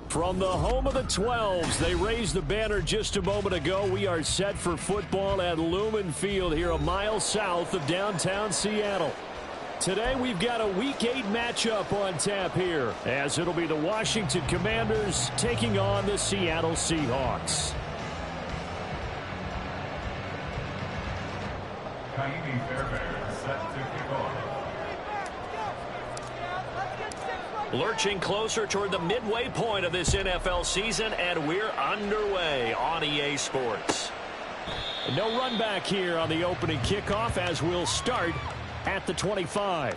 From the home of the 12s, they raised the banner just a moment ago. We are set for football at Lumen Field here a mile south of downtown Seattle. Today we've got a Week 8 matchup on tap here, as it'll be the Washington Commanders taking on the Seattle Seahawks. Lurching closer toward the midway point of this NFL season, and we're underway on EA Sports. No run back here on the opening kickoff, as we'll start at the 25.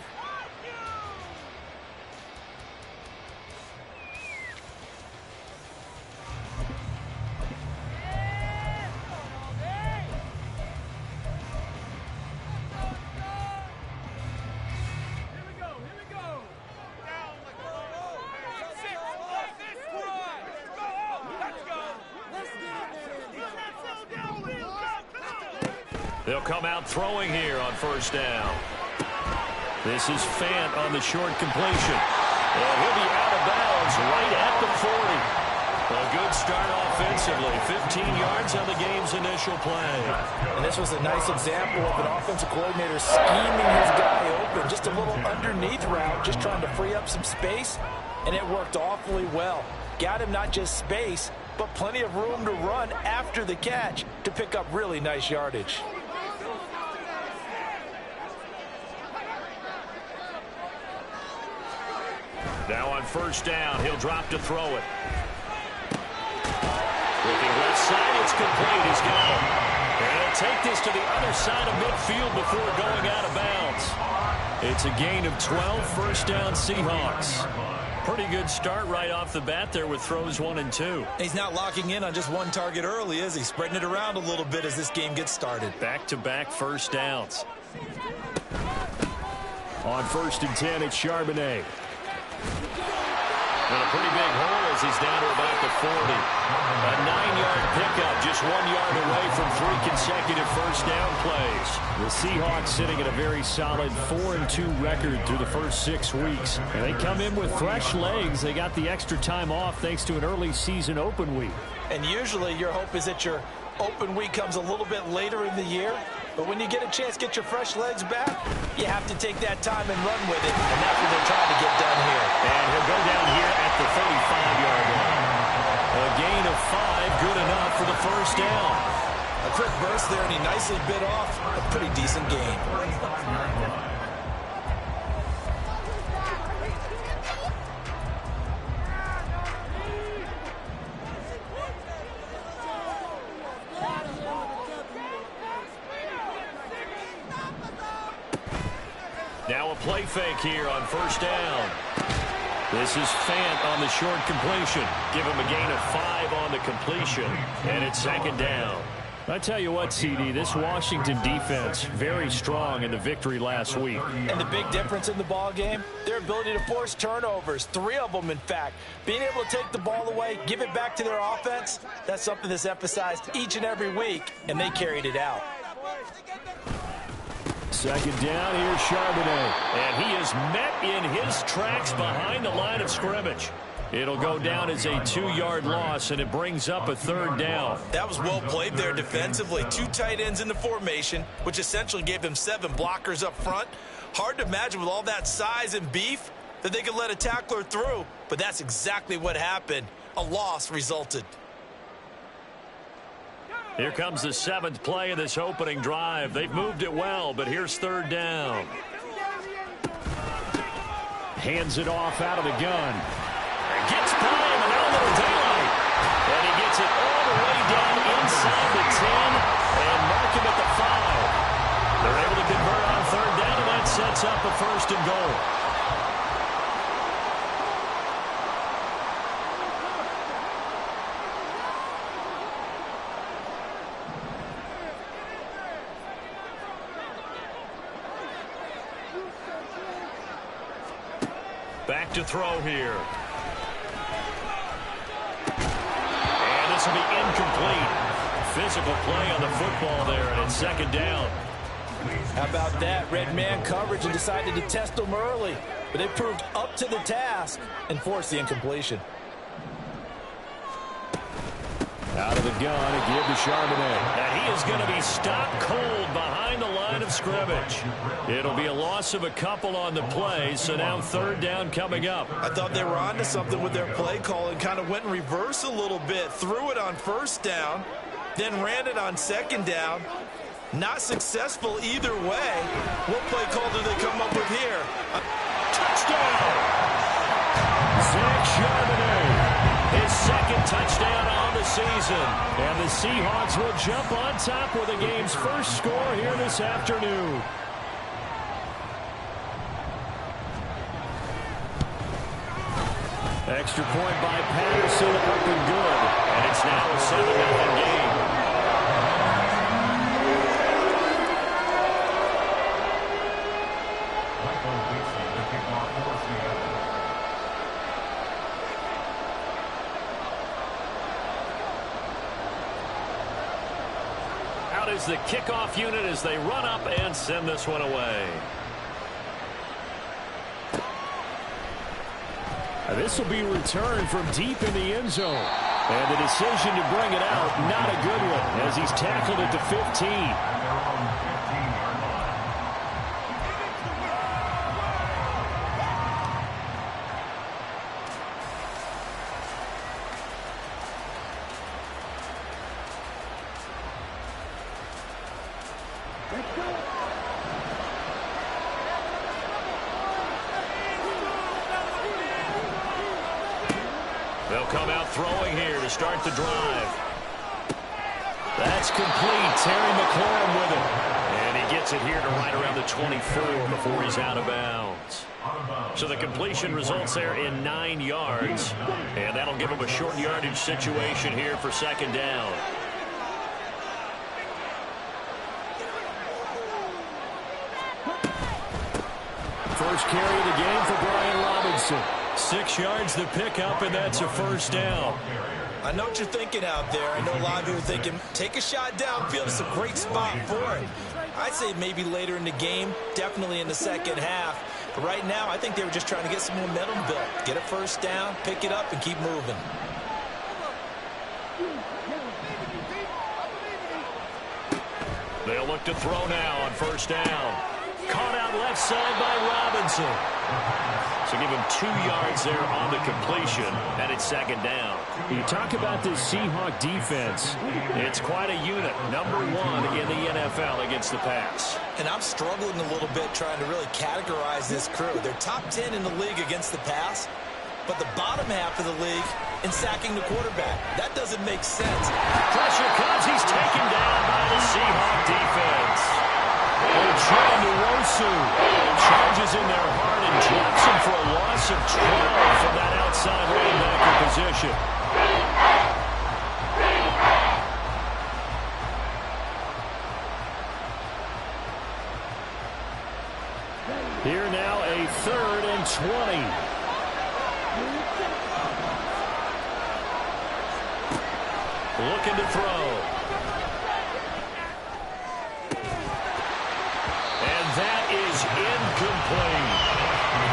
They'll come out throwing here on first down. This is Fant on the short completion. And he'll be out of bounds right at the 40. A good start offensively. 15 yards on the game's initial play. And this was a nice example of an offensive coordinator scheming his guy open. Just a little underneath route, just trying to free up some space. And it worked awfully well. Got him not just space, but plenty of room to run after the catch to pick up really nice yardage. Now on first down, he'll drop to throw it. Looking left side, it's complete. He's got it. And he'll take this to the other side of midfield before going out of bounds. It's a gain of 12, first down Seahawks. Pretty good start right off the bat there with throws 1 and 2. He's not locking in on just one target early, is he? Spreading it around a little bit as this game gets started. Back-to-back first downs. On 1st and 10, it's Charbonnet. And a pretty big hole as he's down to about the 40. A 9-yard pickup, just 1 yard away from 3 consecutive first down plays. The Seahawks sitting at a very solid 4-2 record through the first 6 weeks. And they come in with fresh legs. They got the extra time off thanks to an early season open week. And usually your hope is that your open week comes a little bit later in the year. But when you get a chance to get your fresh legs back, you have to take that time and run with it. And that's what they're trying to get done here. And he'll go down here at the 35-yard line. A gain of 5, good enough for the first down. A quick burst there, and he nicely bit off a pretty decent gain. Now a play fake here on first down. This is Fant on the short completion. Give him a gain of 5 on the completion. And it's second down. I tell you what, CD, this Washington defense, very strong in the victory last week. And the big difference in the ball game, their ability to force turnovers, 3 of them, in fact. Being able to take the ball away, give it back to their offense, that's something that's emphasized each and every week, and they carried it out. Second down, here's Charbonnet. And he is met in his tracks behind the line of scrimmage. It'll go down as a 2-yard loss, and it brings up a third down. That was well played there defensively. 2 tight ends in the formation, which essentially gave them 7 blockers up front. Hard to imagine with all that size and beef that they could let a tackler through, but that's exactly what happened. A loss resulted. Here comes the 7th play of this opening drive. They've moved it well, but here's third down. Hands it off out of the gun. Gets by him, and now a little daylight. And he gets it all the way down inside the 10 and mark him at the 5. They're able to convert on third down, and that sets up a first and goal. Back to throw here. And this will be incomplete. Physical play on the football there, and it's second down. How about that? Red man coverage and decided to test them early. But they proved up to the task and forced the incompletion. Out of the gun, a give to Charbonnet. And he is going to be stopped cold behind the line of scrimmage. It'll be a loss of a couple on the play, so now third down coming up. I thought they were onto something with their play call and kind of went in reverse a little bit. Threw it on first down, then ran it on second down. Not successful either way. What play call do they come up with here? Touchdown! Zach Charbonnet. His second touchdown on the season. And the Seahawks will jump on top with the game's first score here this afternoon. Extra point by Patterson, up and good. And it's now a 7-0 game. Out is the kickoff unit as they run up and send this one away. This will be returned from deep in the end zone. And the decision to bring it out, not a good one, as he's tackled at the 15. They'll come out throwing here to start the drive. That's complete. Terry McLaurin with it. And he gets it here to right around the 24 before he's out of bounds. So the completion results there in 9 yards. And that'll give him a short yardage situation here for second down. First carry of the game for Brian Robinson. 6 yards to pick up, and that's a first down. I know what you're thinking out there. I know a lot of you are thinking, take a shot downfield. It's a great spot for it. I'd say maybe later in the game, definitely in the second half. But right now, I think they were just trying to get some momentum built. Get a first down, pick it up, and keep moving. They'll look to throw now on first down. Caught out left side by Robinson. So give him 2 yards there on the completion, and it's second down. You talk about this Seahawk defense. It's quite a unit. Number 1 in the NFL against the pass. And I'm struggling a little bit trying to really categorize this crew. They're top 10 in the league against the pass, but the bottom half of the league in sacking the quarterback. That doesn't make sense. Pressure comes. He's taken down by the Seahawk defense. Charges in their heart and drops him for a loss of 12 from that outside linebacker position. Here now a 3rd and 20. Looking to throw. And that is incomplete.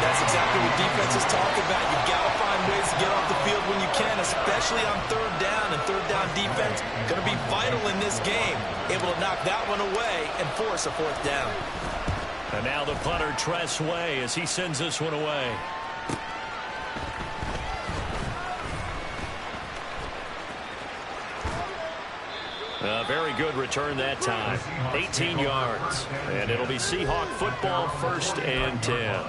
That's exactly what defenses talk about. You've got to find ways to get off the field when you can, especially on 3rd down. And 3rd down defense going to be vital in this game. Able to knock that one away and force a 4th down. And now the punter, Tress Way, as he sends this one away. A very good return that time. 18 yards. And it'll be Seahawk football, 1st and 10.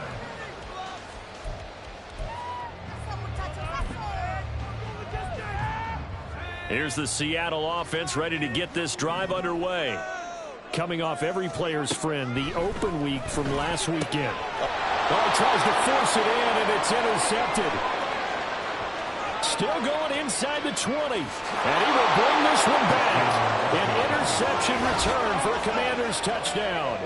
Here's the Seattle offense ready to get this drive underway. Coming off every player's friend, the open week from last weekend. Oh, tries to force it in, and it's intercepted. Still going inside the 20. And he will bring this one back. An interception return for a Commanders touchdown.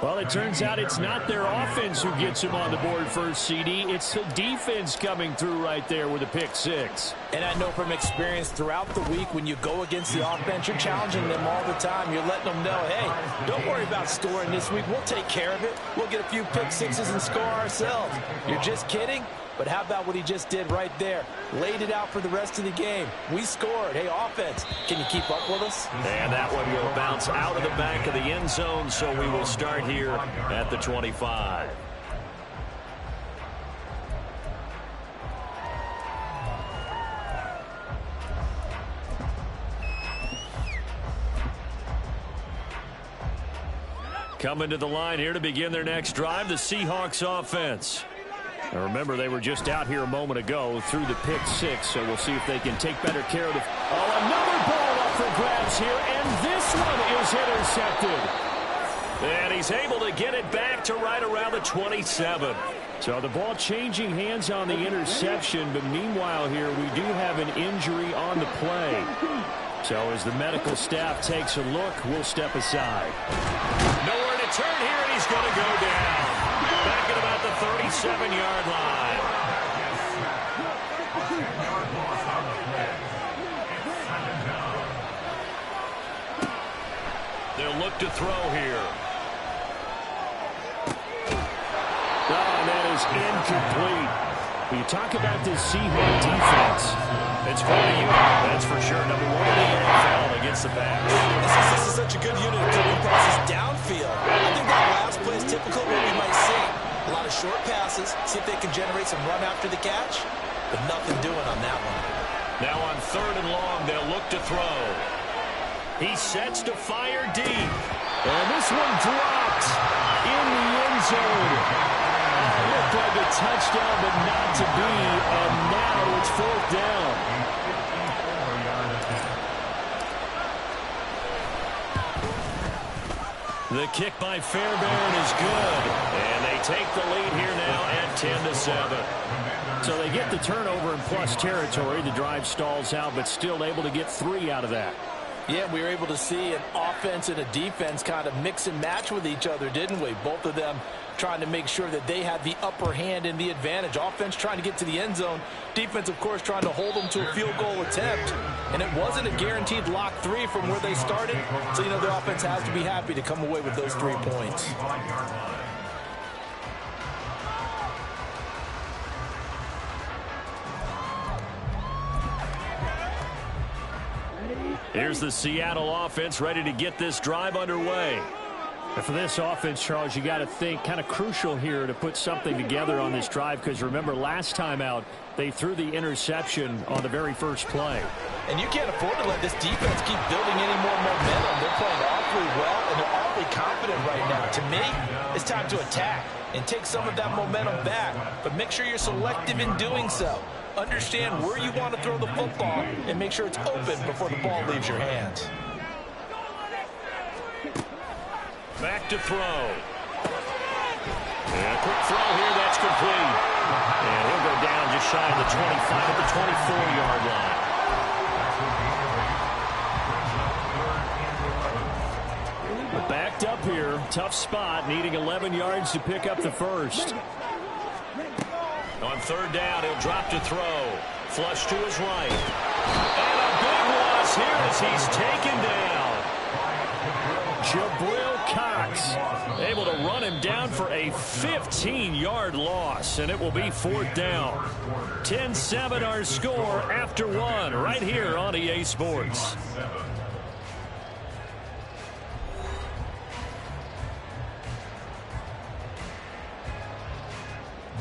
Well, it turns out it's not their offense who gets him on the board first, CD. It's the defense coming through right there with a pick 6. And I know from experience throughout the week when you go against the offense, you're challenging them all the time. You're letting them know, hey, don't worry about scoring this week. We'll take care of it. We'll get a few pick 6s and score ourselves. You're just kidding? But how about what he just did right there? Laid it out for the rest of the game. We scored. Hey, offense, can you keep up with us? And that one will bounce out of the back of the end zone, so we will start here at the 25. Coming to the line here to begin their next drive, the Seahawks offense. Now remember, they were just out here a moment ago through the pick 6, so we'll see if they can take better care of the... Oh, another ball up for grabs here, and this one is intercepted. And he's able to get it back to right around the 27. So the ball changing hands on the interception, but meanwhile here we do have an injury on the play. So as the medical staff takes a look, we'll step aside. Nowhere to turn here, and he's going to go down. Back at about the 37-yard line. They'll look to throw here. Oh, and that is incomplete. When you talk about this Seahawk defense, it's quite a unit, that's for sure. Number 1 in the NFL against the pass. This is such a good unit of throwing passes downfield. I think that last play is typical of what we might see. A lot of short passes, see if they can generate some run after the catch, but nothing doing on that one. Now on 3rd and long, they'll look to throw. He sets to fire deep. And this one dropped in the end zone. Looked like a touchdown, but not to be, and now it's 4th down. The kick by Fairbairn is good, and they take the lead here now at 10-7. So they get the turnover in plus territory. The drive stalls out, but still able to get 3 out of that. Yeah, we were able to see an offense and a defense kind of mix and match with each other, didn't we? Both of them trying to make sure that they have the upper hand and the advantage. Offense trying to get to the end zone. Defense, of course, trying to hold them to a field goal attempt. And it wasn't a guaranteed lock 3 from where they started. So, you know, the offense has to be happy to come away with those 3 points. Here's the Seattle offense ready to get this drive underway. And for this offense, Charles, you got to think kind of crucial here to put something together on this drive, because remember last time out they threw the interception on the very first play. And you can't afford to let this defense keep building any more momentum. They're playing awfully well, and they're awfully confident right now. To me, it's time to attack and take some of that momentum back. But make sure you're selective in doing so. Understand where you want to throw the football and make sure it's open before the ball leaves your hands. Back to throw. And a quick throw here, that's complete. And he'll go down just shy of the 25 at the 24-yard line. Backed up here, tough spot, needing 11 yards to pick up the first. On third down, he'll drop to throw. Flush to his right. And a big loss here as he's taken down. Jabril Cox able to run him down for a 15-yard loss, and it will be 4th down. 10-7 our score after 1 right here on EA Sports.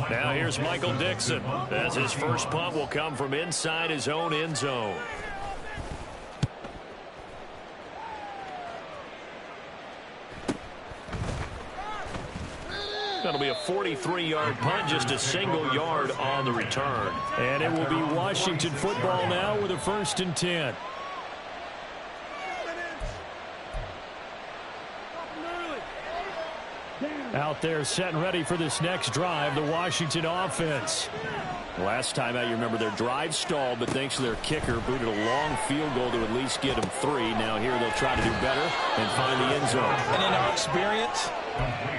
Now here's Michael Dixon, as his first punt will come from inside his own end zone. That'll be a 43-yard punt, just a single yard on the return. And it will be Washington football now with a 1st and 10. Out there set and ready for this next drive, the Washington offense. Last time out, you remember their drive stalled, but thanks to their kicker, booted a long field goal to at least get them 3. Now here they'll try to do better and find the end zone. And in our experience,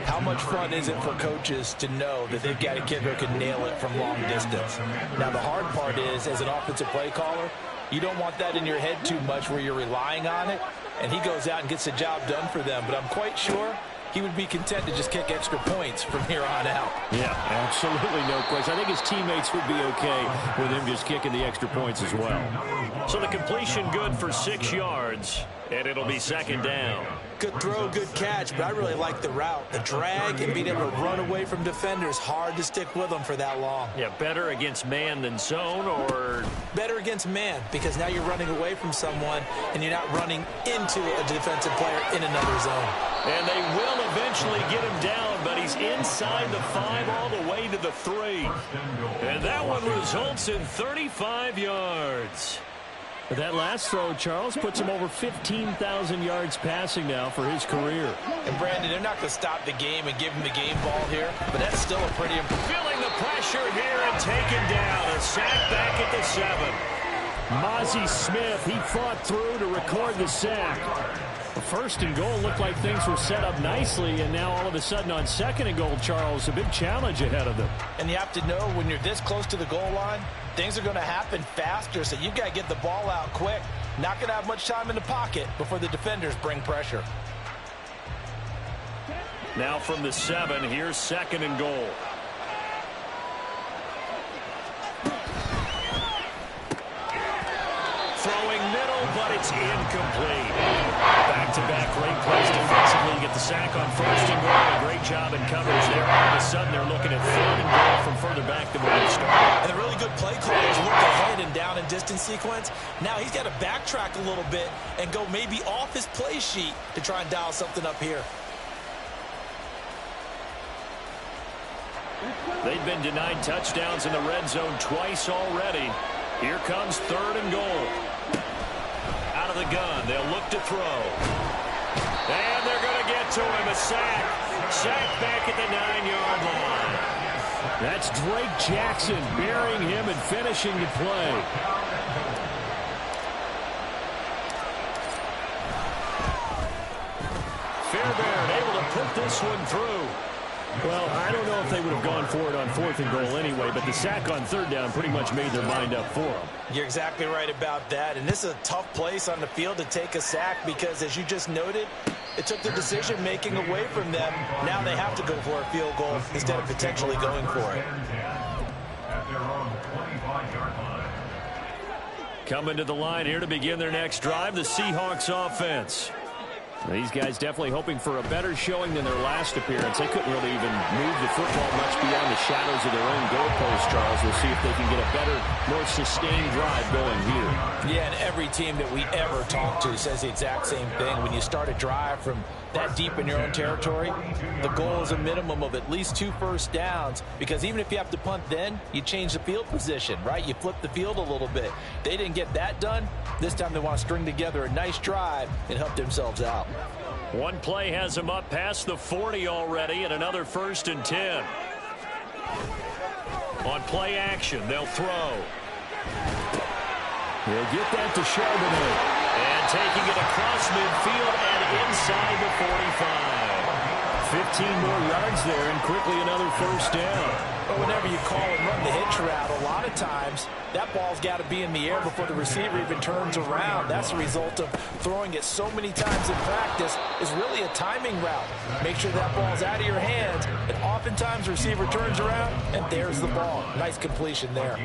how much fun is it for coaches to know that they've got a kicker who can nail it from long distance? Now the hard part is, as an offensive play caller, you don't want that in your head too much where you're relying on it, and he goes out and gets the job done for them. But I'm quite sure he would be content to just kick extra points from here on out. Yeah, absolutely no question. I think his teammates would be okay with him just kicking the extra points as well. So the completion good for 6 yards, and it'll be 2nd down. Good throw, good catch, but I really like the route. The drag and being able to run away from defenders, hard to stick with them for that long. Yeah, better against man than zone, or? Better against man, because now you're running away from someone and you're not running into a defensive player in another zone. And they will eventually get him down, but he's inside the 5 all the way to the 3. And that one results in 35 yards. But that last throw, Charles, puts him over 15,000 yards passing now for his career. And Brandon, they're not going to stop the game and give him the game ball here, but that's still a pretty impressive. Feeling the pressure here and taken down. A sack back at the 7. Mozzie Smith, he fought through to record the sack. The 1st and goal looked like things were set up nicely, and now all of a sudden on 2nd and goal, Charles, a big challenge ahead of them. And you have to know when you're this close to the goal line, things are going to happen faster, so you've got to get the ball out quick. Not going to have much time in the pocket before the defenders bring pressure. Now from the 7, here's 2nd and goal. Throwing middle, but it's incomplete. Back-to-back great plays defensively. You get the sack on 1st and goal. A great job in coverage there. All of a sudden, they're looking at 3rd and goal from further back than where they started. And the really good play callers look ahead and down in distance sequence. Now he's got to backtrack a little bit and go maybe off his play sheet to try and dial something up here. They've been denied touchdowns in the red zone twice already. Here comes 3rd and goal. Out of the gun, they'll look to throw. And they're going to get to him. A sack. Sack back at the 9-yard line. That's Drake Jackson burying him and finishing the play. Fairbairn able to put this one through. Well, I don't know if they would have gone for it on 4th and goal anyway, but the sack on 3rd down pretty much made their mind up for them. You're exactly right about that, and this is a tough place on the field to take a sack because, as you just noted, it took the decision-making away from them. Now they have to go for a field goal instead of potentially going for it. Coming to the line here to begin their next drive, the Seahawks offense. These guys definitely hoping for a better showing than their last appearance. They couldn't really even move the football much beyond the shadows of their own goalpost, Charles. We'll see if they can get a better, more sustained drive going here. Yeah, and every team that we ever talk to says the exact same thing. When you start a drive from that deep in your own territory, the goal is a minimum of at least 2 first downs, because even if you have to punt then, you change the field position, right? You flip the field a little bit. They didn't get that done. This time they want to string together a nice drive and help themselves out. One play has them up past the 40 already, and another 1st and 10. On play action, they'll throw. He'll get that to Charbonnet. And taking it across midfield and inside the 45. 15 more yards there, and quickly another 1st down. But whenever you call and run the hitch route, a lot of times that ball's got to be in the air before the receiver even turns around. That's the result of throwing it so many times in practice. Is really a timing route. Make sure that ball's out of your hands, and oftentimes the receiver turns around, and there's the ball. Nice completion there.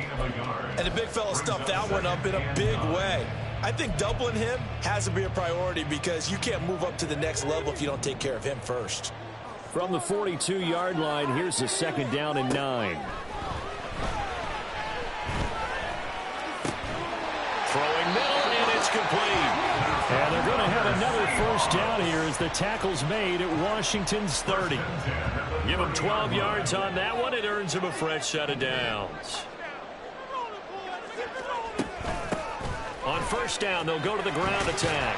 And the big fella stuffed that one up in a big way. I think doubling him has to be a priority because you can't move up to the next level if you don't take care of him first. From the 42-yard line, here's the 2nd down and 9. Throwing middle, and it's complete. And they're going to have another 1st down here as the tackle's made at Washington's 30. Give them 12 yards on that one. It earns them a fresh set of downs. On 1st down, they'll go to the ground attack.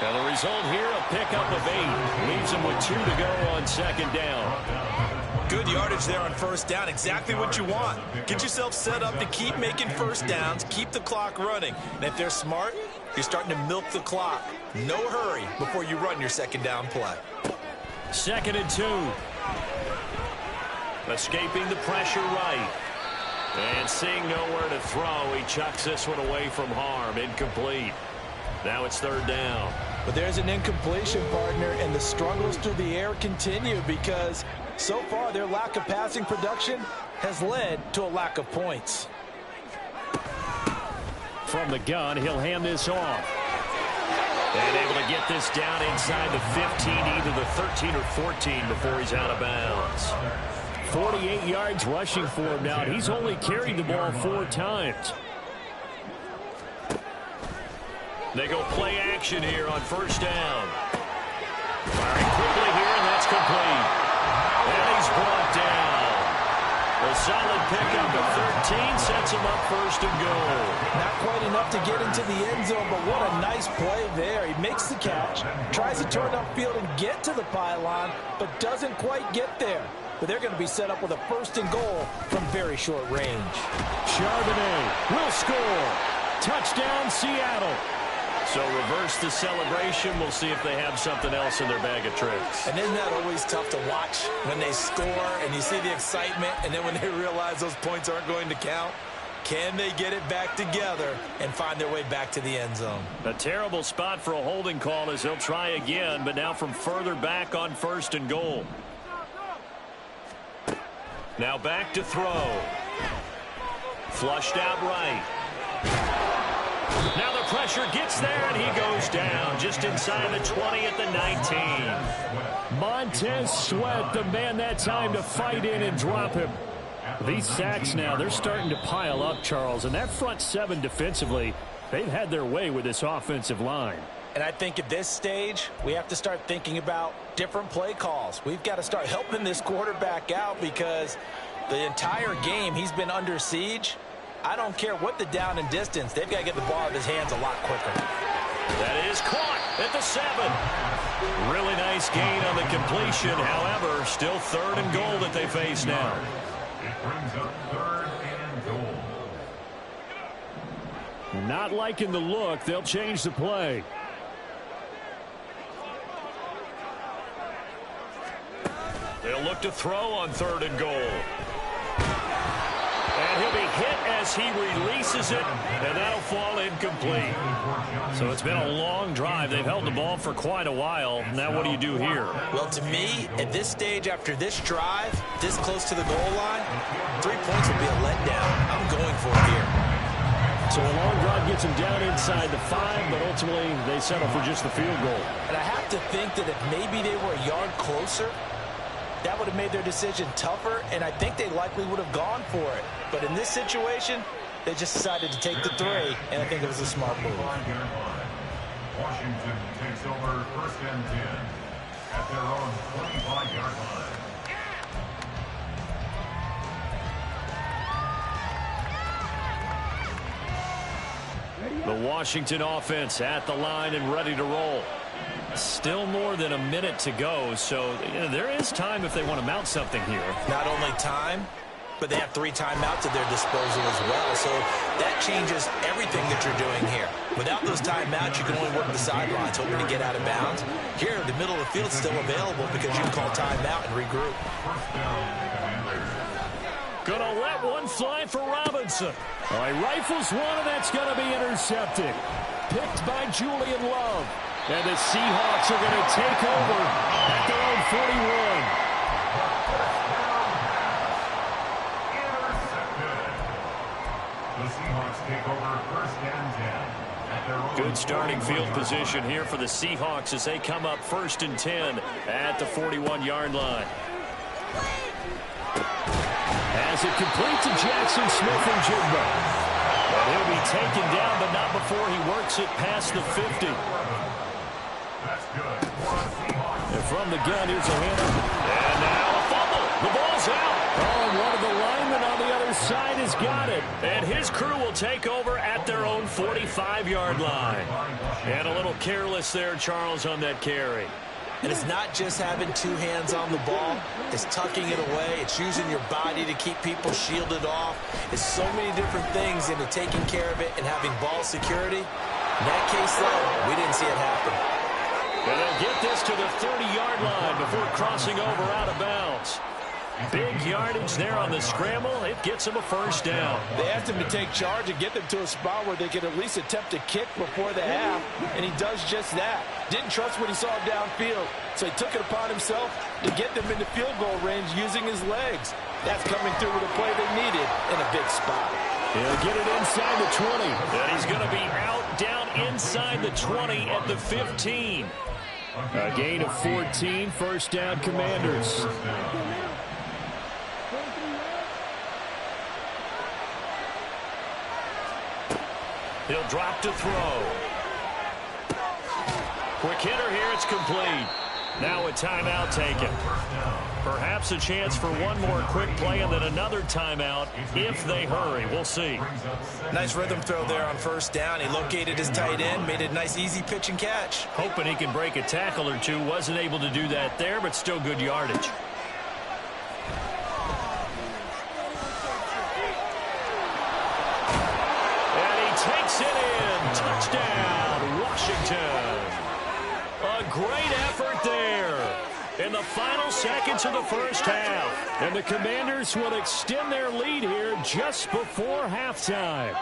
And the result here, a pickup of 8. Leaves them with 2 to go on 2nd down. Good yardage there on 1st down. Exactly what you want. Get yourself set up to keep making 1st downs, keep the clock running. And if they're smart, you're starting to milk the clock. No hurry before you run your 2nd down play. 2nd and 2. Escaping the pressure right. And seeing nowhere to throw, he chucks this one away from harm. Incomplete. Now it's 3rd down. But there's an incompletion, partner, and the struggles through the air continue because so far their lack of passing production has led to a lack of points. From the gun, he'll hand this off. And able to get this down inside the 15, either the 13 or 14 before he's out of bounds. 48 yards rushing for him now. He's only carried the ball 4 times. They go play action here on 1st down. Firing quickly here, and that's complete. And he's brought down. A solid pickup of 13 sets him up 1st and goal. Not quite enough to get into the end zone, but what a nice play there. He makes the catch, tries to turn upfield and get to the pylon, but doesn't quite get there. But they're going to be set up with a 1st and goal from very short range. Charbonnet will score. Touchdown, Seattle. So reverse the celebration. We'll see if they have something else in their bag of tricks. And isn't that always tough to watch when they score and you see the excitement, and then when they realize those points aren't going to count? Can they get it back together and find their way back to the end zone? A terrible spot for a holding call as they'll try again, but now from further back on 1st and goal. Now back to throw. Flushed out right. Now the pressure gets there, and he goes down just inside the 20 at the 19. Montez Sweat, the man that time to fight in and drop him. These sacks now, they're starting to pile up, Charles. And that front 7 defensively, they've had their way with this offensive line. And I think at this stage, we have to start thinking about different play calls. We've got to start helping this quarterback out because the entire game he's been under siege. I don't care what the down and distance. They've got to get the ball out of his hands a lot quicker. That is caught at the 7. Really nice gain on the completion. However, still 3rd and goal that they face now. It brings up 3rd and goal. Not liking the look. They'll change the play. They'll look to throw on 3rd and goal. And he'll be hit as he releases it, and that'll fall incomplete. So it's been a long drive. They've held the ball for quite a while. Now what do you do here? Well, to me, at this stage, after this drive, this close to the goal line, 3 points would be a letdown. I'm going for it here. So a long drive gets them down inside the 5, but ultimately they settle for just the field goal. And I have to think that if maybe they were a yard closer, that would have made their decision tougher, and I think they likely would have gone for it. But in this situation, they just decided to take the 3, and I think it was a smart move. Washington takes over 1st and 10 at their own 25-yard line. The Washington offense at the line and ready to roll. Still more than a minute to go, so there is time if they want to mount something here. Not only time, but they have 3 timeouts at their disposal as well, so that changes everything that you're doing here. Without those timeouts, you can only work the sidelines, hoping to get out of bounds. Here, the middle of the field is still available because you can call timeout and regroup. Gonna let one fly for Robinson. All right, rifles one, and that's going to be intercepted. Picked by Julian Love. And the Seahawks are going to take over at their own 41. The Seahawks take over 1st and 10 at their own. Good starting field position here for the Seahawks as they come up 1st and 10 at the 41-yard line. As it complete to Jackson Smith and Jigba. And he'll be taken down, but not before he works it past the 50. That's good. And from the gun, here's a handoff. And now a fumble. The ball's out. Oh, and one of the linemen on the other side has got it. And his crew will take over at their own 45-yard line. And a little careless there, Charles, on that carry. And it's not just having 2 hands on the ball. It's tucking it away. It's using your body to keep people shielded off. It's so many different things into taking care of it and having ball security. In that case, though, we didn't see it happen. And they'll get this to the 30-yard line before crossing over out of bounds. Big yardage there on the scramble. It gets them a 1st down. They asked him to take charge and get them to a spot where they could at least attempt a kick before the half, and he does just that. Didn't trust what he saw downfield, so he took it upon himself to get them into field goal range using his legs. That's coming through with a play they needed in a big spot. He'll get it inside the 20. And he's going to be out down inside the 20 at the 15. A gain of 14, 1st down Commanders. He'll drop to throw. Quick hitter here, it's complete. Now a timeout taken. Perhaps a chance for one more quick play and then another timeout if they hurry. We'll see. Nice rhythm throw there on 1st down. He located his tight end, made it a nice easy pitch and catch. Hoping he can break a tackle or two. Wasn't able to do that there, but still good yardage. And he takes it in. Touchdown, Washington. A great effort there in the final seconds of the 1st half. And the Commanders will extend their lead here just before halftime.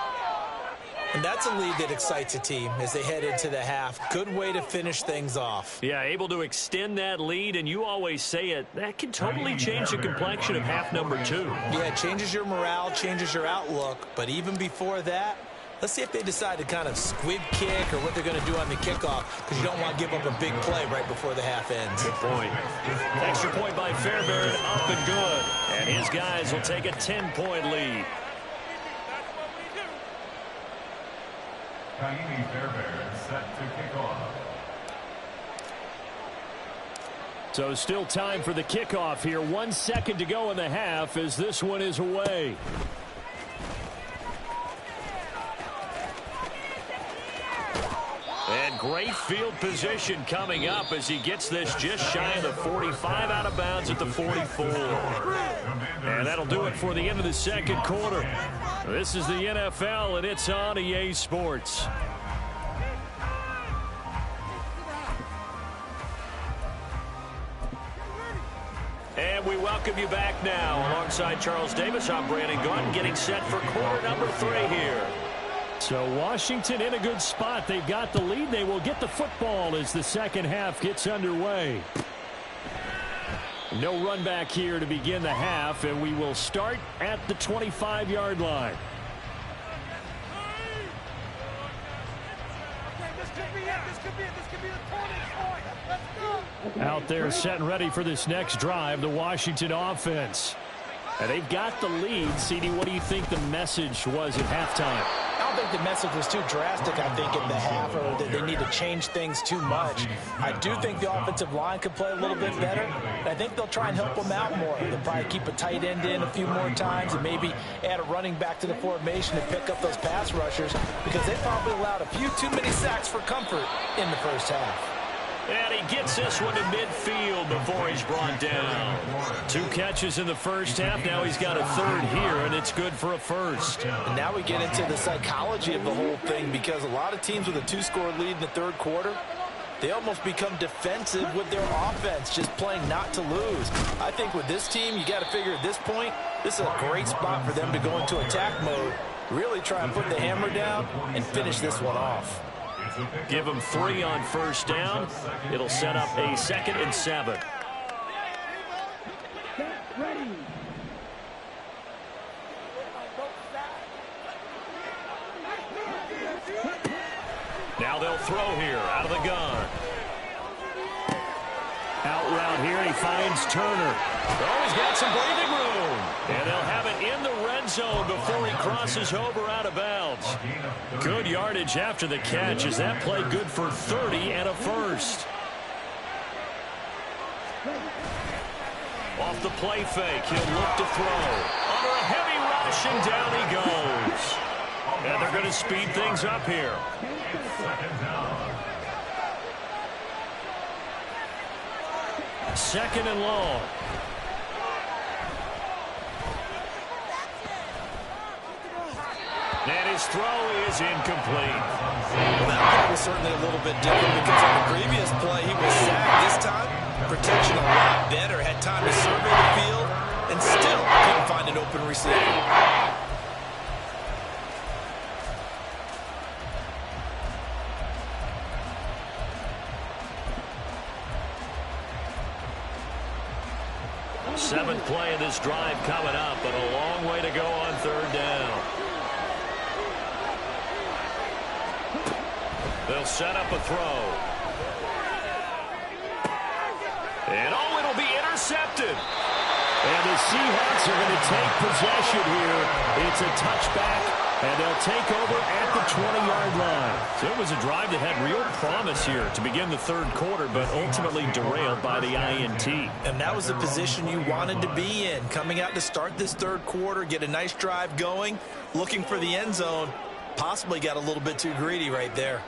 And that's a lead that excites a team as they head into the half. Good way to finish things off. Yeah, able to extend that lead, and you always say it, that can totally change the complexion of half number 2. Yeah, it changes your morale, changes your outlook, but even before that, let's see if they decide to kind of squib kick or what they're going to do on the kickoff, because you don't want to give up a big play right before the half ends. Good point. Extra point by Fairbairn, up and good. And his guys will take a 10-point lead. Kaimi Fairbairn set to kick off. So still time for the kickoff here. 1 second to go in the half as this one is away. And great field position coming up as he gets this just shy of the 45 out of bounds at the 44. And that'll do it for the end of the 2nd quarter. This is the NFL, and it's on EA Sports. And welcome you back now. Alongside Charles Davis, I'm Brandon Gaudin, getting set for quarter number 3 here. So Washington in a good spot. They've got the lead. They will get the football as the second half gets underway. No run back here to begin the half, and we will start at the 25-yard line. Out there set and ready for this next drive, the Washington offense. And they've got the lead. CD, what do you think the message was at halftime? I don't think the message was too drastic, I think, in the half, or that they need to change things too much. I do think the offensive line could play a little bit better, and I think they'll try and help them out more. They'll probably keep a tight end in a few more times and maybe add a running back to the formation to pick up those pass rushers, because they probably allowed a few too many sacks for comfort in the first half. And he gets this one to midfield before he's brought down. 2 catches in the first half. Now he's got a third here, and it's good for a first. And now we get into the psychology of the whole thing, because a lot of teams with a 2-score lead in the third quarter, they almost become defensive with their offense, just playing not to lose. I think with this team, you got to figure at this point, this is a great spot for them to go into attack mode, really try and put the hammer down and finish this one off. Give them 3 on first down. It'll set up a 2nd and 7. Now they'll throw here out of the gun. Out route here, he finds Turner. Oh, he's got some breathing room. And they'll have it in the red zone before he crosses over out of bounds. Good yardage after the catch as that play good for 30 and a first. Off the play fake, he'll look to throw. Under a heavy rush, and down he goes. And they're going to speed things up here. Second and long. And his throw is incomplete. Well, that play was certainly a little bit different, because on the previous play he was sacked. This time, protection a lot better. Had time to survey the field and still couldn't find an open receiver. Seventh play of this drive coming up, but a long way to go on third down. They'll set up a throw. And oh, it'll be intercepted. And the Seahawks are going to take possession here. It's a touchback, and they'll take over at the 20-yard line. So it was a drive that had real promise here to begin the third quarter, but ultimately derailed by the INT. And that was the position you wanted to be in. Coming out to start this third quarter, get a nice drive going, looking for the end zone. Possibly got a little bit too greedy right there.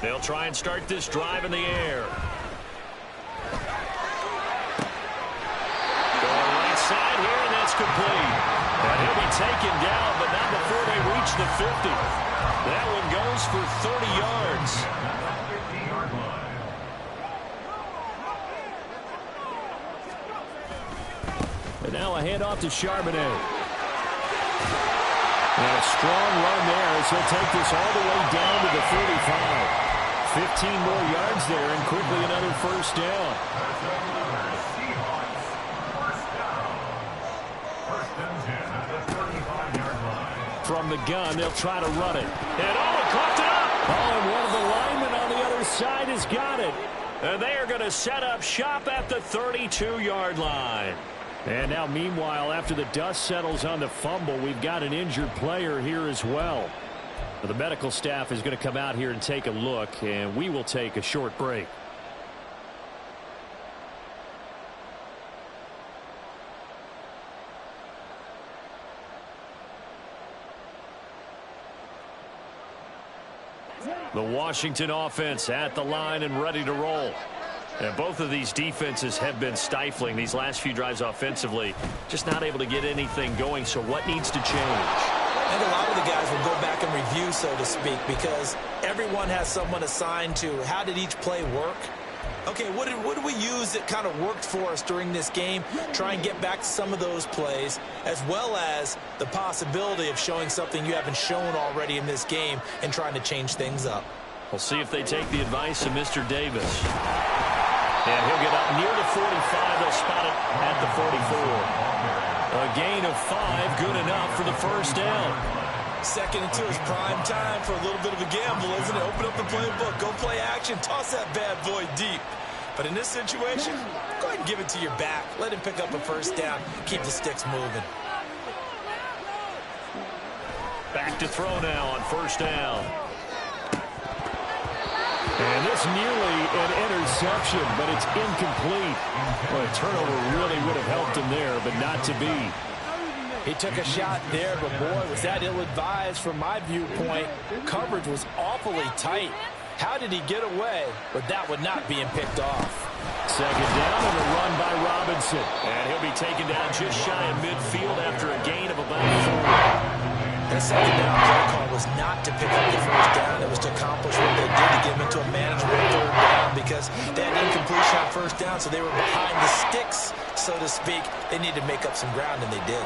They'll try and start this drive in the air. Going right side here, and that's complete. And he'll be taken down, but not before they reach the 50. That one goes for 30 yards. And now a handoff to Charbonnet. And a strong run there as he'll take this all the way down to the 35. 15 more yards there, and quickly another first down. From the gun, they'll try to run it. And oh, it caught it up. Oh, and one of the linemen on the other side has got it. And they are going to set up shop at the 32-yard line. And now, meanwhile, after the dust settles on the fumble, we've got an injured player here as well. The medical staff is going to come out here and take a look, and we will take a short break. The Washington offense at the line and ready to roll. And both of these defenses have been stifling these last few drives offensively. Just not able to get anything going, so what needs to change? I think a lot of the guys will go back and review, so to speak, because everyone has someone assigned to how did each play work. Okay, what did we use that kind of worked for us during this game? Try and get back to some of those plays, as well as the possibility of showing something you haven't shown already in this game and trying to change things up. We'll see if they take the advice of Mr. Davis. And he'll get up near the 45. They'll spot it at the 44. A gain of 5, good enough for the first down. 2nd and 2 is prime time for a little bit of a gamble, isn't it? Open up the playbook, go play action, toss that bad boy deep. But in this situation, go ahead and give it to your back. Let him pick up a first down. Keep the sticks moving. Back to throw now on first down. And this nearly an interception, but it's incomplete. Well, a turnover really would have helped him there, but not to be. He took a shot there, but boy, was that ill-advised from my viewpoint. Coverage was awfully tight. How did he get away with that one not being picked off? 2nd down and a run by Robinson. And he'll be taken down just shy of midfield after a gain of about 4. That 2nd down play call was not to pick up the first down. It was to accomplish what they did to get him into a manageable 3rd down because they had incompletion on first down, so they were behind the sticks, so to speak. They needed to make up some ground, and they did.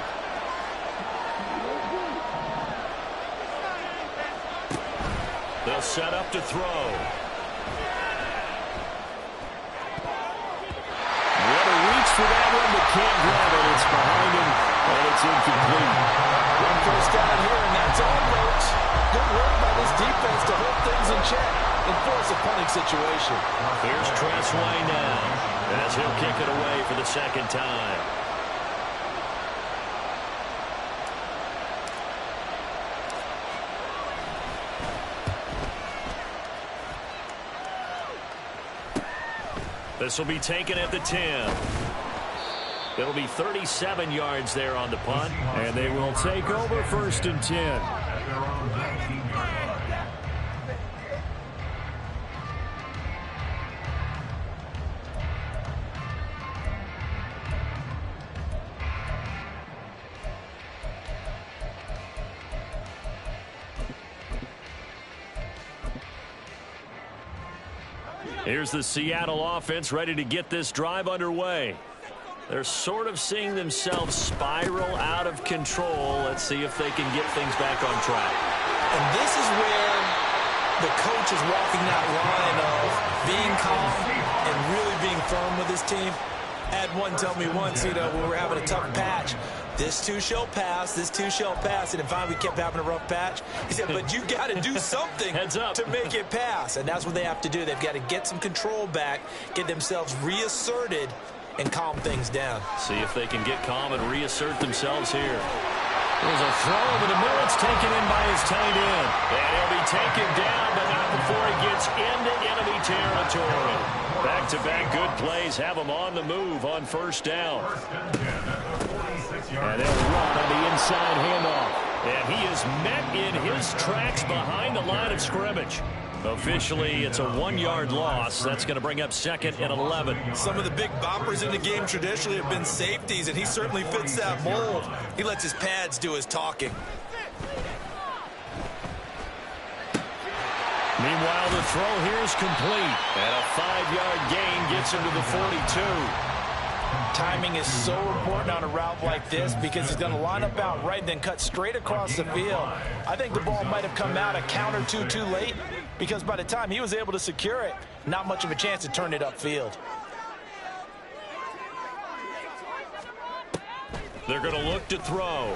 They'll set up to throw. What a reach for that one, but can't grab it. It's behind him, and it's incomplete. One first down here, and that's all, folks. Good work by this defense to hold things in check and force a punting situation. Here's Tressway now, as he'll kick it away for the 2nd time. This will be taken at the 10. It'll be 37 yards there on the punt, and they will take over 1st and 10. Here's the Seattle offense ready to get this drive underway. They're sort of seeing themselves spiral out of control. Let's see if they can get things back on track. And this is where the coach is walking that line of being calm and really being firm with his team. Had one tell me once, when we were having a tough patch, this too shall pass, this too shall pass. And finally we kept having a rough patch. He said, but you got to do something to make it pass. And that's what they have to do. They've got to get some control back, get themselves reasserted, and calm things down. See if they can get calm and reassert themselves here. There's a throw over the middle. It's taken in by his tight end. And he'll be taken down, but not before he gets into enemy territory. Back-to-back good plays have him on the move on first down. And they'll run on the inside handoff. And he is met in his tracks behind the line of scrimmage. Officially, it's a 1-yard loss. That's going to bring up 2nd and 11. Some of the big boppers in the game traditionally have been safeties, and he certainly fits that mold. He lets his pads do his talking. Meanwhile, the throw here is complete. And a 5-yard gain gets him to the 42. Timing is so important on a route like this because he's going to line up out right and then cut straight across the field. I think the ball might have come out a count or two too late because by the time he was able to secure it, not much of a chance to turn it upfield. They're going to look to throw.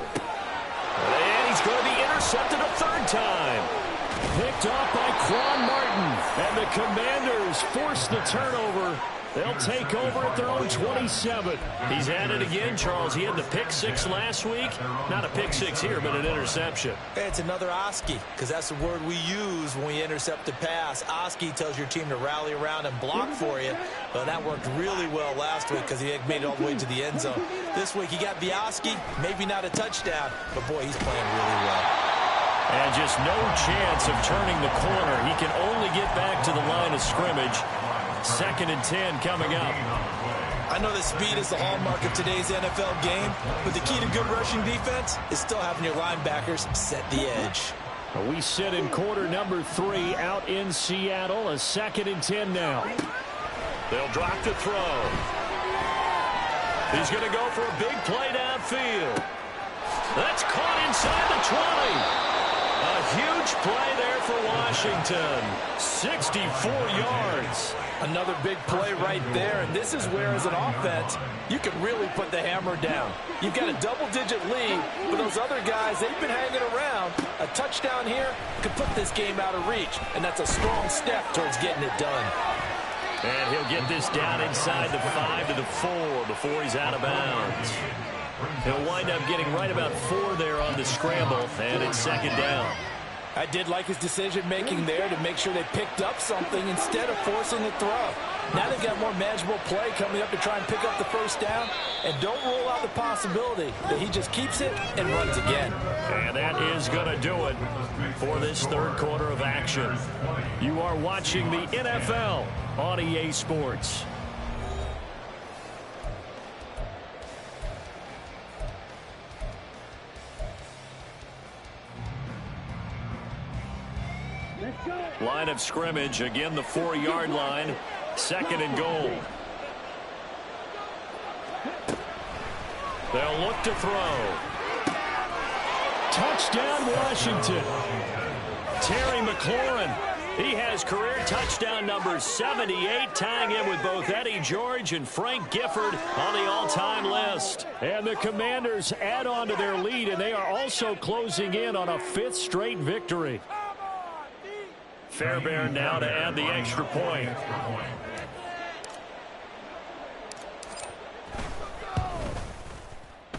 And he's going to be intercepted a 3rd time. Picked off by Quan Martin. And the Commanders force the turnover. They'll take over at their own 27. He's at it again, Charles. He had the pick 6 last week. Not a pick 6 here, but an interception. It's another Oski, because that's the word we use when we intercept a pass. Oski tells your team to rally around and block for you. But that worked really well last week because he had made it all the way to the end zone. This week he got the Oski, maybe not a touchdown, but boy, he's playing really well. And just no chance of turning the corner. He can only get back to the line of scrimmage. 2nd and 10 coming up. I know that speed is the hallmark of today's NFL game, but the key to good rushing defense is still having your linebackers set the edge. We sit in quarter number 3 out in Seattle. A 2nd and 10 now. They'll drop to throw. He's going to go for a big play downfield. That's caught inside the 20. A huge play there for Washington. 64 yards. Another big play right there, and this is where, as an offense, you can really put the hammer down. You've got a double-digit lead, but those other guys, they've been hanging around. A touchdown here could put this game out of reach, and that's a strong step towards getting it done. And he'll get this down inside the 5 to the 4 before he's out of bounds. He'll wind up getting right about 4 there on the scramble, and it's second down. I did like his decision-making there to make sure they picked up something instead of forcing the throw. Now they've got more manageable play coming up to try and pick up the first down, and don't rule out the possibility that he just keeps it and runs again. And that is going to do it for this third quarter of action. You are watching the NFL on EA Sports. Line of scrimmage, again the 4-yard line, second and goal. They'll look to throw. Touchdown, Washington. Terry McLaurin. He has career touchdown number 78, tying him with both Eddie George and Frank Gifford on the all-time list. And the Commanders add on to their lead, and they are also closing in on a 5th straight victory. Fairbairn now to add the extra point.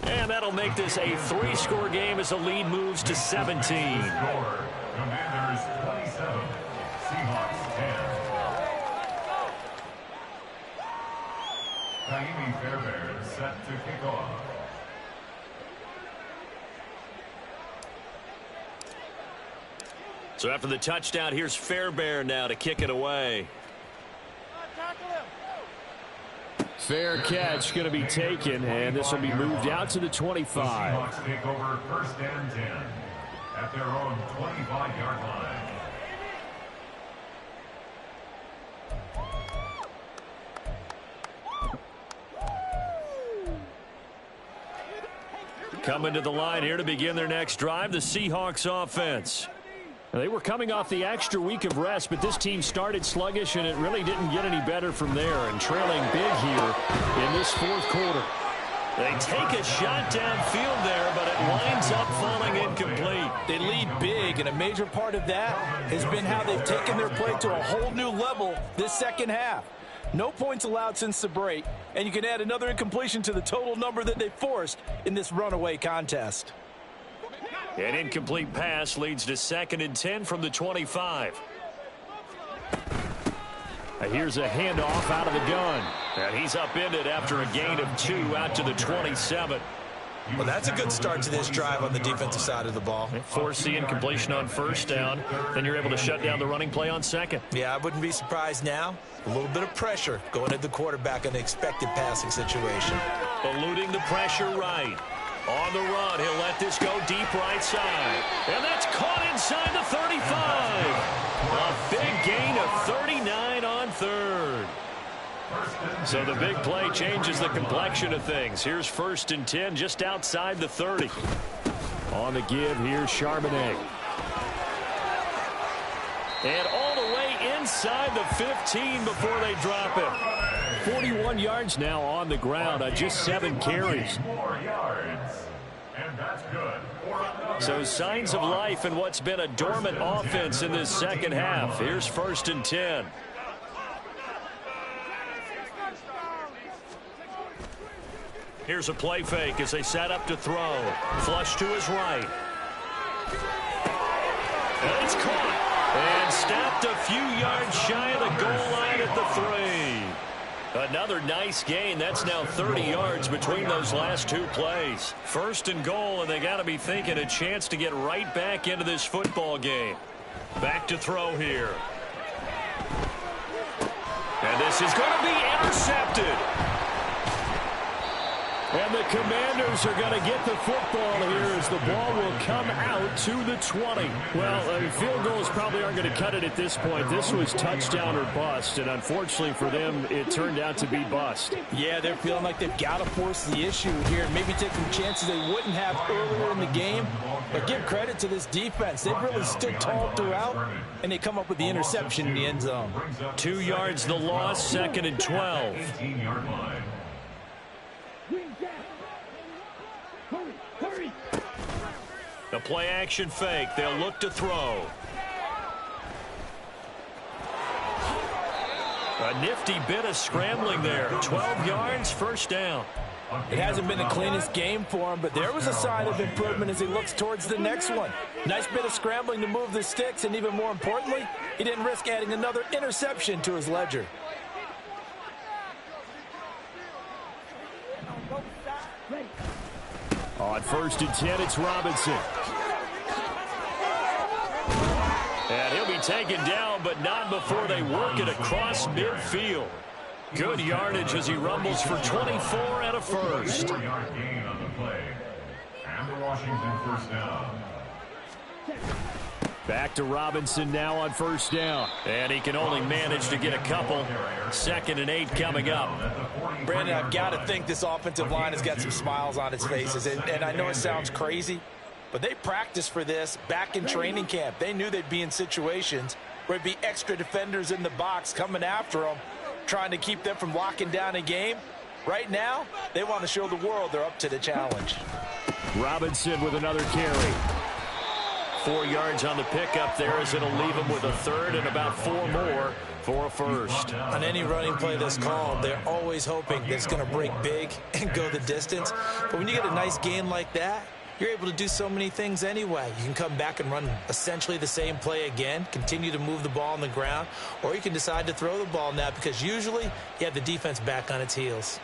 And that'll make this a 3-score game as the lead moves to 17. Commanders 27, Seahawks 10. Taimi Fairbairn set to kick off. So after the touchdown, here's Fairbairn now to kick it away. Fair catch going to be taken, and this will be moved out to the 25. The Seahawks take over first and 10 at their own 25-yard line. Coming to the line here to begin their next drive, the Seahawks offense. They were coming off the extra week of rest, but this team started sluggish, and it really didn't get any better from there, and trailing big here in this fourth quarter. They take a shot downfield there, but it winds up falling incomplete. They lead big, and a major part of that has been how they've taken their play to a whole new level this second half. No points allowed since the break, and you can add another incompletion to the total number that they forced in this runaway contest. An incomplete pass leads to second and 10 from the 25. Here's a handoff out of the gun. And he's upended after a gain of 2 out to the 27. Well, that's a good start to this drive on the defensive side of the ball. Force the incompletion on first down. Then you're able to shut down the running play on second. Yeah, I wouldn't be surprised now. A little bit of pressure going at the quarterback in the expected passing situation. Eluding the pressure right. On the run, he'll let this go deep right side. And that's caught inside the 35. A big gain of 39 on third. So the big play changes the complexion of things. Here's first and 10 just outside the 30. On the give, here's Charbonnet. And all the way inside the 15 before they drop it. 41 yards now on the ground on just 7 carries. 4 yards. And that's good. So signs of life in what's been a dormant offense in this second half. Here's first and 10. Here's a play fake as they set up to throw. Flush to his right. And it's caught. And stopped a few yards shy of the goal line at the 3. Another nice gain. That's now 30 yards between those last 2 plays. First and goal, and they got to be thinking a chance to get right back into this football game. Back to throw here. And this is going to be intercepted. And the Commanders are going to get the football here as the ball will come out to the 20. Well, field goals probably aren't going to cut it at this point. This was touchdown or bust, and unfortunately for them, it turned out to be bust. Yeah, they're feeling like they've got to force the issue here and maybe take some chances they wouldn't have earlier in the game. But give credit to this defense. They've really stood tall throughout, and they come up with the interception in the end zone. 2 yards the loss, 2nd and 12. 18-yard line. The play action fake. They'll look to throw. A nifty bit of scrambling there. 12 yards, first down. It hasn't been the cleanest game for him, but there was a sign of improvement as he looks towards the next one. Nice bit of scrambling to move the sticks, and even more importantly, he didn't risk adding another interception to his ledger. On 1st and 10, it's Robinson. And he'll be taken down, but not before they work it across midfield. Good yardage as he rumbles for 24 and a first. 4-yard gain on the play. And the Washington first down. Back to Robinson now on 1st down. And he can only manage to get a couple. 2nd and 8 coming up. Brandon, I've got to think this offensive line has got some smiles on its faces. And I know it sounds crazy, but they practiced for this back in training camp. They knew they'd be in situations where it'd be extra defenders in the box coming after them, trying to keep them from locking down a game. Right now, they want to show the world they're up to the challenge. Robinson with another carry. 4 yards on the pickup there as it'll leave him with a 3rd and about 4 more for a first. On any running play that's called, they're always hoping that it's going to break big and go the distance. But when you get a nice gain like that, you're able to do so many things anyway. You can come back and run essentially the same play again, continue to move the ball on the ground, or you can decide to throw the ball now because usually you have the defense back on its heels.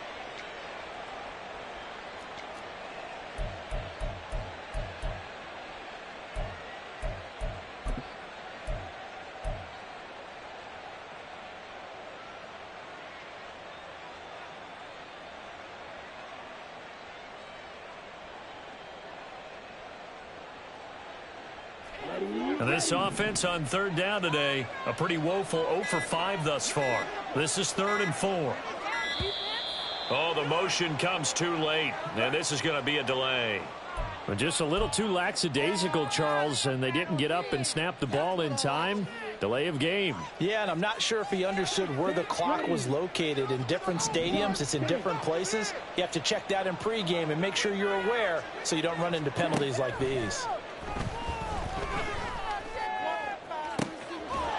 And this offense on 3rd down today, a pretty woeful 0 for 5 thus far. This is 3rd and 4. Oh, the motion comes too late, and this is going to be a delay. But just a little too lackadaisical, Charles, and they didn't get up and snap the ball in time. Delay of game. Yeah, and I'm not sure if he understood where the clock was located. In different stadiums, it's in different places. You have to check that in pregame and make sure you're aware so you don't run into penalties like these.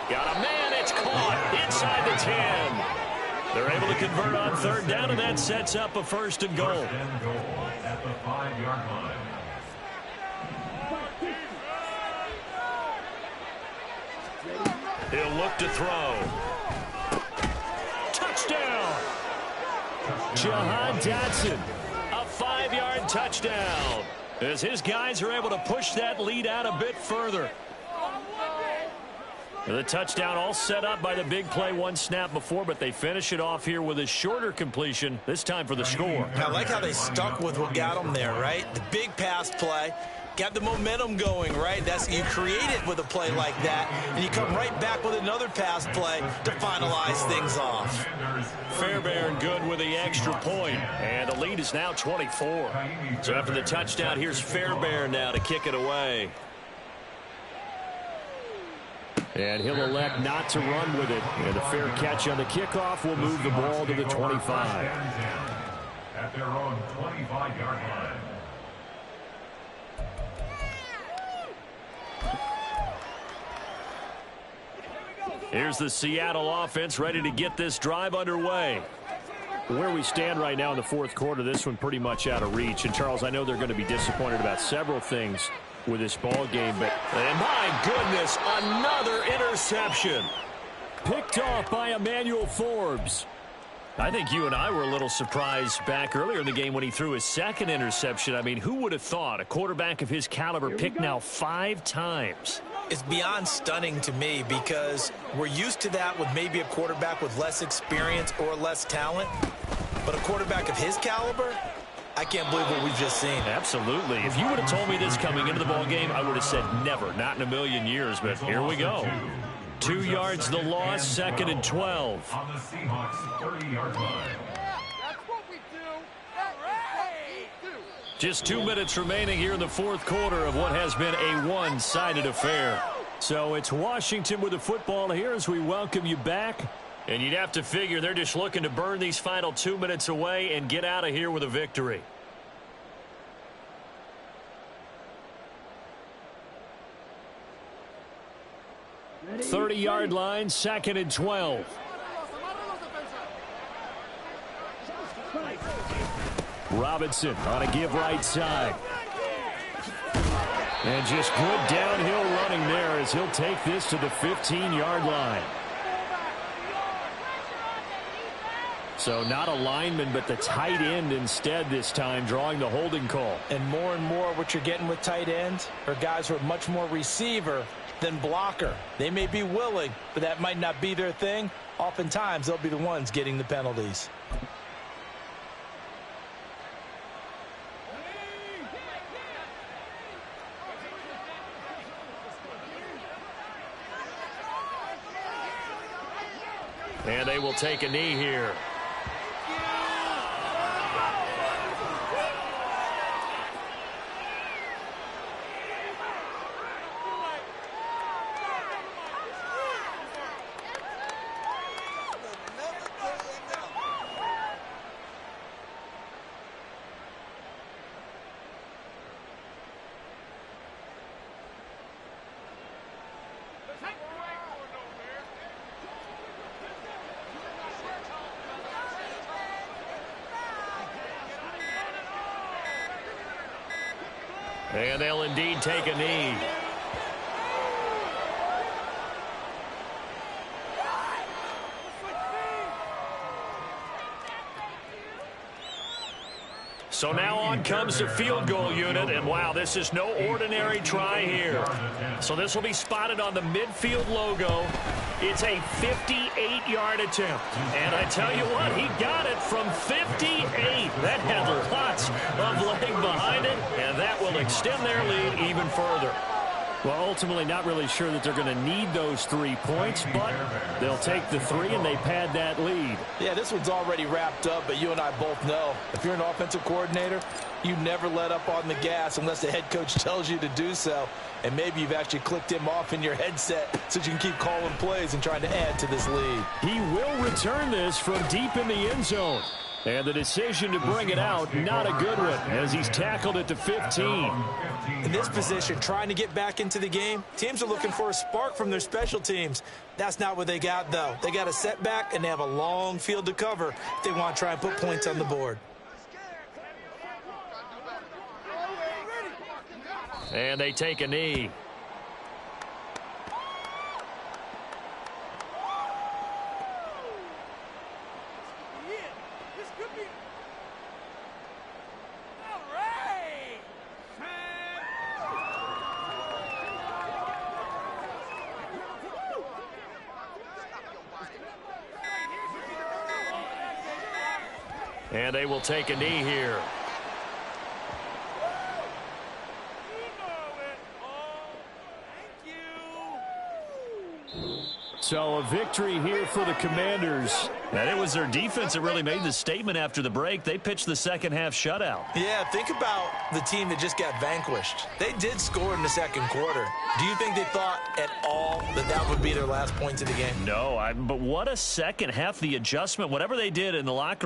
Got a man, it's caught inside the 10. They're able to convert on 3rd down, and that sets up a 1st and goal. 1st and goal at the 5-yard line. He'll look to throw. Touchdown! Jahan Dotson, a 5-yard touchdown, as his guys are able to push that lead out a bit further. The touchdown all set up by the big play 1 snap before, but they finish it off here with a shorter completion, this time for the score. I like how they stuck with what got them there, right? The big pass play, got the momentum going, right? You create it with a play like that, and you come right back with another pass play to finalize things off. Fairbairn good with the extra point, and the lead is now 24. So after the touchdown, here's Fairbairn now to kick it away. And he'll elect not to run with it. And a fair catch on the kickoff will move the ball to the 25. At their own 25-yard line. Here's the Seattle offense ready to get this drive underway. Where we stand right now in the 4th quarter, this one pretty much out of reach. And, Charles, I know they're going to be disappointed about several things with this ball game, but and my goodness, another interception picked off by Emmanuel Forbes. I think you and I were a little surprised back earlier in the game when he threw his 2nd interception. I mean, who would have thought a quarterback of his caliber picked now 5 times? It's beyond stunning to me because we're used to that with maybe a quarterback with less experience or less talent, but a quarterback of his caliber, I can't believe what we've just seen. Absolutely. If you would have told me this coming into the ball game, I would have said never, not in a million years. But here we go. 2 yards the loss, 2nd and 12. On the Seahawks 30-yard line. Just 2 minutes remaining here in the fourth quarter of what has been a one-sided affair. So it's Washington with the football here as we welcome you back. And you'd have to figure they're just looking to burn these final 2 minutes away and get out of here with a victory. Ready? 30-yard line, 2nd and 12. Robinson on a give right side. And just good downhill running there as he'll take this to the 15-yard line. So not a lineman, but the tight end instead this time, drawing the holding call. And more what you're getting with tight ends are guys who are much more receiver than blocker. They may be willing, but that might not be their thing. Oftentimes, they'll be the ones getting the penalties. And they will take a knee here. And they'll indeed take a knee. So now on comes the field goal unit, and wow, this is no ordinary try here. So this will be spotted on the midfield logo. It's a 58-yard attempt. And I tell you what, he got it from 58. That had lots of leg behind it, and that will extend their lead even further. Well, ultimately not really sure that they're going to need those 3 points, but they'll take the 3 and they pad that lead. Yeah, this one's already wrapped up, but you and I both know if you're an offensive coordinator, you never let up on the gas unless the head coach tells you to do so. And maybe you've actually clicked him off in your headset so you can keep calling plays and trying to add to this lead. He will return this from deep in the end zone. And the decision to bring it out, not a good one, as he's tackled at the 15. In this position, trying to get back into the game, teams are looking for a spark from their special teams. That's not what they got, though. They got a setback, and they have a long field to cover if they want to try and put points on the board. And they take a knee. And they will take a knee here. So a victory here for the Commanders. And it was their defense that really made the statement after the break. They pitched the second half shutout. Yeah, think about the team that just got vanquished. They did score in the second quarter. Do you think they thought at all that that would be their last points of the game? No, but what a second half, the adjustment, whatever they did in the locker room.